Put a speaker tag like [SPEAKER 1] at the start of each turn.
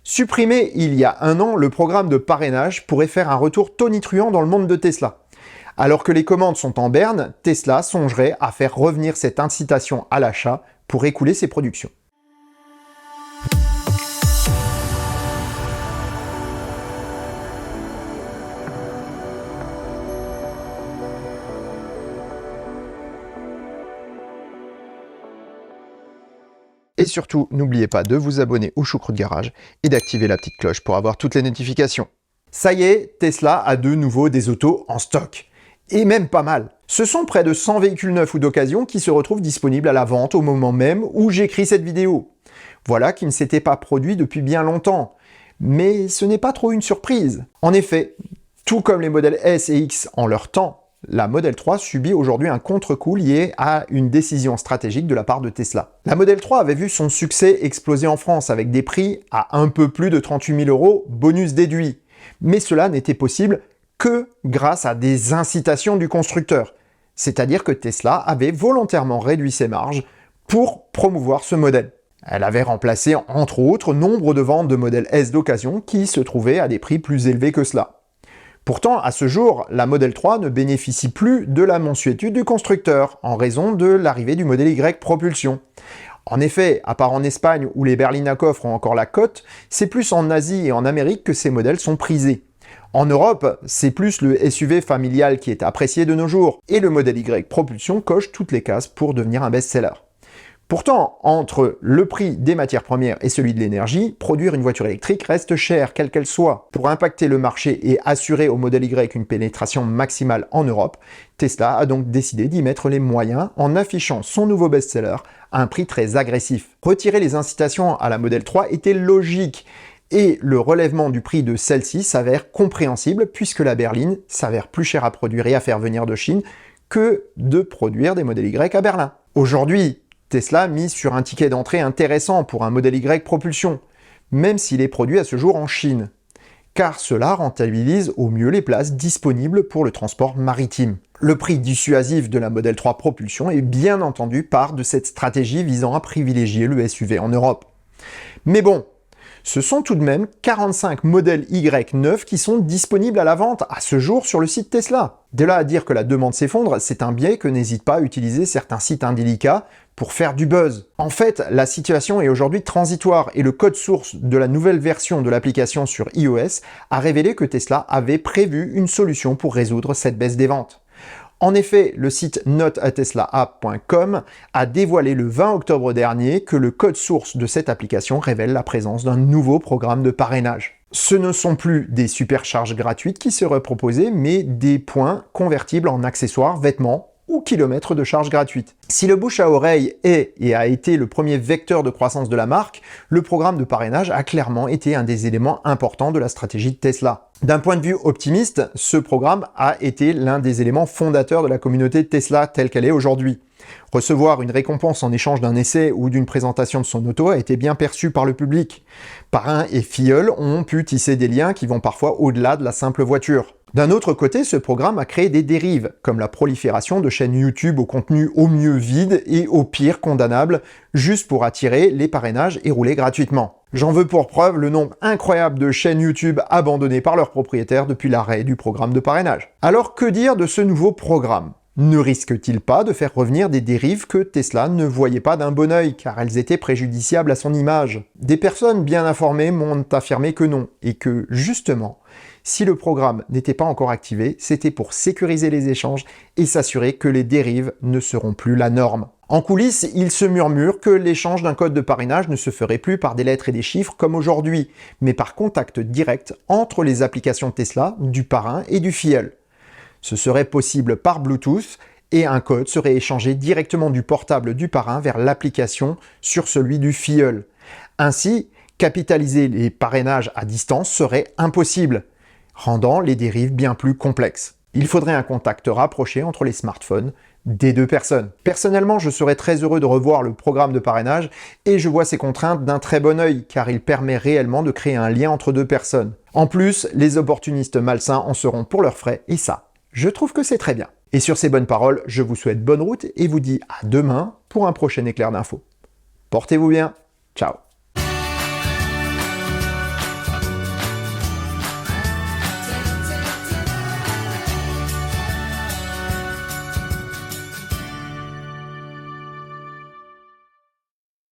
[SPEAKER 1] Supprimé il y a un an, le programme de parrainage pourrait faire un retour tonitruant dans le monde de Tesla. Alors que les commandes sont en berne, Tesla songerait à faire revenir cette incitation à l'achat pour écouler ses productions. Et surtout, n'oubliez pas de vous abonner au Choucroute Garage et d'activer la petite cloche pour avoir toutes les notifications. Ça y est, Tesla a de nouveau des autos en stock. Et même pas mal. Ce sont près de 100 véhicules neufs ou d'occasion qui se retrouvent disponibles à la vente au moment même où j'écris cette vidéo. Voilà qui ne s'était pas produit depuis bien longtemps. Mais ce n'est pas trop une surprise. En effet, tout comme les modèles S et X en leur temps, la Model 3 subit aujourd'hui un contre-coup lié à une décision stratégique de la part de Tesla. La Model 3 avait vu son succès exploser en France avec des prix à un peu plus de 38 000 €, bonus déduit. Mais cela n'était possible que grâce à des incitations du constructeur. C'est-à-dire que Tesla avait volontairement réduit ses marges pour promouvoir ce modèle. Elle avait remplacé, entre autres, nombre de ventes de modèles S d'occasion qui se trouvaient à des prix plus élevés que cela. Pourtant, à ce jour, la Model 3 ne bénéficie plus de la mansuétude du constructeur, en raison de l'arrivée du modèle Y propulsion. En effet, à part en Espagne où les berlines à coffre ont encore la cote, c'est plus en Asie et en Amérique que ces modèles sont prisés. En Europe, c'est plus le SUV familial qui est apprécié de nos jours, et le modèle Y propulsion coche toutes les cases pour devenir un best-seller. Pourtant, entre le prix des matières premières et celui de l'énergie, produire une voiture électrique reste cher, quelle qu'elle soit. Pour impacter le marché et assurer au modèle Y une pénétration maximale en Europe, Tesla a donc décidé d'y mettre les moyens en affichant son nouveau best-seller à un prix très agressif. Retirer les incitations à la Model 3 était logique, et le relèvement du prix de celle-ci s'avère compréhensible puisque la berline s'avère plus chère à produire et à faire venir de Chine que de produire des modèles Y à Berlin. Aujourd'hui, Tesla mise sur un ticket d'entrée intéressant pour un modèle Y propulsion, même s'il est produit à ce jour en Chine, car cela rentabilise au mieux les places disponibles pour le transport maritime. Le prix dissuasif de la Model 3 propulsion est bien entendu part de cette stratégie visant à privilégier le SUV en Europe. Mais bon, ce sont tout de même 45 modèles Y neufs qui sont disponibles à la vente à ce jour sur le site Tesla. De là à dire que la demande s'effondre, c'est un biais que n'hésitent pas à utiliser certains sites indélicats pour faire du buzz. En fait, la situation est aujourd'hui transitoire et le code source de la nouvelle version de l'application sur iOS a révélé que Tesla avait prévu une solution pour résoudre cette baisse des ventes. En effet, le site noteateslaapp.com a dévoilé le 20 octobre dernier que le code source de cette application révèle la présence d'un nouveau programme de parrainage. Ce ne sont plus des supercharges gratuites qui seraient proposées, mais des points convertibles en accessoires, vêtements ou kilomètres de charge gratuite. Si le bouche à oreille est et a été le premier vecteur de croissance de la marque, le programme de parrainage a clairement été un des éléments importants de la stratégie de Tesla. D'un point de vue optimiste, ce programme a été l'un des éléments fondateurs de la communauté Tesla telle qu'elle est aujourd'hui. Recevoir une récompense en échange d'un essai ou d'une présentation de son auto a été bien perçu par le public. Parrain et filleul ont pu tisser des liens qui vont parfois au-delà de la simple voiture. D'un autre côté, ce programme a créé des dérives, comme la prolifération de chaînes YouTube au contenu au mieux vide et au pire condamnable, juste pour attirer les parrainages et rouler gratuitement. J'en veux pour preuve le nombre incroyable de chaînes YouTube abandonnées par leurs propriétaires depuis l'arrêt du programme de parrainage. Alors que dire de ce nouveau programme ? Ne risque-t-il pas de faire revenir des dérives que Tesla ne voyait pas d'un bon œil, car elles étaient préjudiciables à son image? Des personnes bien informées m'ont affirmé que non, et que, justement, si le programme n'était pas encore activé, c'était pour sécuriser les échanges et s'assurer que les dérives ne seront plus la norme. En coulisses, il se murmure que l'échange d'un code de parrainage ne se ferait plus par des lettres et des chiffres comme aujourd'hui, mais par contact direct entre les applications Tesla, du parrain et du filleul. Ce serait possible par Bluetooth et un code serait échangé directement du portable du parrain vers l'application sur celui du filleul. Ainsi, capitaliser les parrainages à distance serait impossible, rendant les dérives bien plus complexes. Il faudrait un contact rapproché entre les smartphones des deux personnes. Personnellement, je serais très heureux de revoir le programme de parrainage et je vois ces contraintes d'un très bon œil car il permet réellement de créer un lien entre deux personnes. En plus, les opportunistes malsains en seront pour leurs frais et ça, je trouve que c'est très bien. Et sur ces bonnes paroles, je vous souhaite bonne route et vous dis à demain pour un prochain éclair d'infos. Portez-vous bien. Ciao.